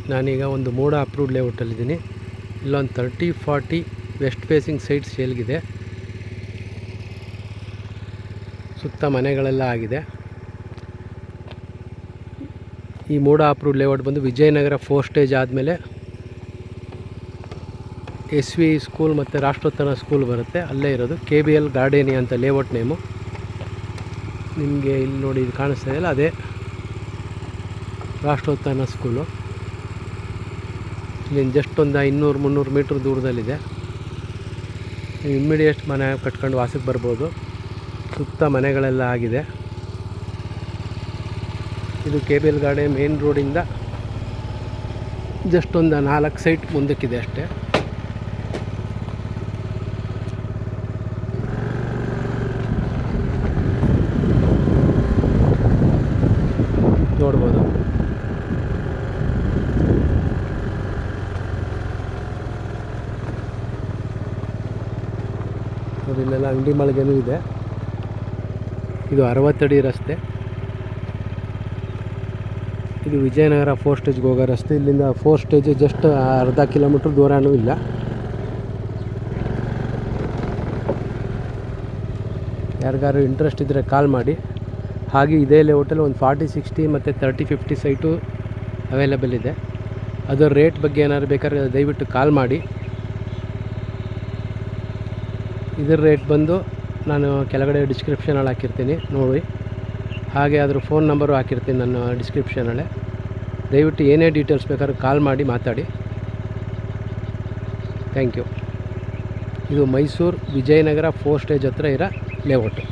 ನಾನೀಗ ಒಂದು ಮೋಡ ಅಪ್ರೂವ್ಡ್ ಲೇಔಟಲ್ಲಿದ್ದೀನಿ. ಇಲ್ಲೊಂದು 30-40 ವೆಸ್ಟ್ ಫೇಸಿಂಗ್ ಸೈಟ್ ಸೇಲ್ಗಿದೆ. ಸುತ್ತ ಮನೆಗಳೆಲ್ಲ ಆಗಿದೆ. ಈ ಮೋಡ ಅಪ್ರೂವ್ಡ್ ಲೇಔಟ್ ಬಂದು ವಿಜಯನಗರ 4 ಸ್ಟೇಜ್ ಆದಮೇಲೆ SV ಸ್ಕೂಲ್ ಮತ್ತು ರಾಷ್ಟ್ರೋತ್ಥಾನ ಸ್ಕೂಲ್ ಬರುತ್ತೆ, ಅಲ್ಲೇ ಇರೋದು. KBL ಗಾರ್ಡೇನಿಯಾ ಅಂತ ಲೇಔಟ್ ನೇಮು. ನಿಮಗೆ ಇಲ್ಲಿ ನೋಡಿ, ಇದು ಕಾಣಿಸ್ತಾ ಇದೆಯಲ್ಲ, ಅದೇ ರಾಷ್ಟ್ರೋತ್ಥಾನ ಸ್ಕೂಲು. ಇಲ್ಲಿಂದ ಜಸ್ಟ್ ಒಂದು 200-300 ಮೀಟ್ರ್ ದೂರದಲ್ಲಿದೆ. ನೀವು ಇಮ್ಮಿಡಿಯೇಟ್ ಮನೆ ಕಟ್ಕೊಂಡು ವಾಸಕ್ಕೆ ಬರ್ಬೋದು. ಸುತ್ತ ಮನೆಗಳೆಲ್ಲ ಆಗಿದೆ. ಇದು KBL ಗಾರ್ಡನ್ ಮೇನ್ ರೋಡಿಂದ ಜಸ್ಟ್ ಒಂದು 4 ಸೈಟ್ ಮುಂದಕ್ಕಿದೆ ಅಷ್ಟೇ. ನೋಡ್ಬೋದು. ಇಲ್ಲೆಲ್ಲ ಅಂಗಡಿ ಮಳಿಗೆನೂ ಇದೆ. ಇದು 60 ಅಡಿ ರಸ್ತೆ. ಇದು ವಿಜಯನಗರ 4 ಸ್ಟೇಜ್ಗೆ ಹೋಗೋ ರಸ್ತೆ. ಇಲ್ಲಿಂದ 4 ಸ್ಟೇಜ್ ಜಸ್ಟ್ ಅರ್ಧ ಕಿಲೋಮೀಟ್ರ್ ದೂರನೂ ಇಲ್ಲ. ಯಾರಿಗಾರು ಇಂಟ್ರೆಸ್ಟ್ ಇದ್ದರೆ ಕಾಲ್ ಮಾಡಿ. ಹಾಗೆ ಇದೇ ಲೇಔಟಲ್ಲಿ ಒಂದು 40-60 ಮತ್ತು 30-50 ಸೈಟು ಅವೈಲೇಬಲ್ ಇದೆ. ಅದರ ರೇಟ್ ಬಗ್ಗೆ ಏನಾದ್ರು ಬೇಕಾದ್ರೆ ದಯವಿಟ್ಟು ಕಾಲ್ ಮಾಡಿ. ಇದರ ರೇಟ್ ಬಂದು ನಾನು ಕೆಳಗಡೆ ಡಿಸ್ಕ್ರಿಪ್ಷನಲ್ಲಿ ಹಾಕಿರ್ತೀನಿ, ನೋಡಿ. ಹಾಗೆ ಅದ್ರ ಫೋನ್ ನಂಬರು ಹಾಕಿರ್ತೀನಿ ನನ್ನ ಡಿಸ್ಕ್ರಿಪ್ಷನಲ್ಲೇ. ದಯವಿಟ್ಟು ಏನೇ ಡೀಟೇಲ್ಸ್ ಬೇಕಾದ್ರೂ ಕಾಲ್ ಮಾಡಿ ಮಾತಾಡಿ. Thank you. ಇದು ಮೈಸೂರು ವಿಜಯನಗರ 4 ಸ್ಟೇಜ್ ಹತ್ರ ಇರೋ ಲೇಔಟು.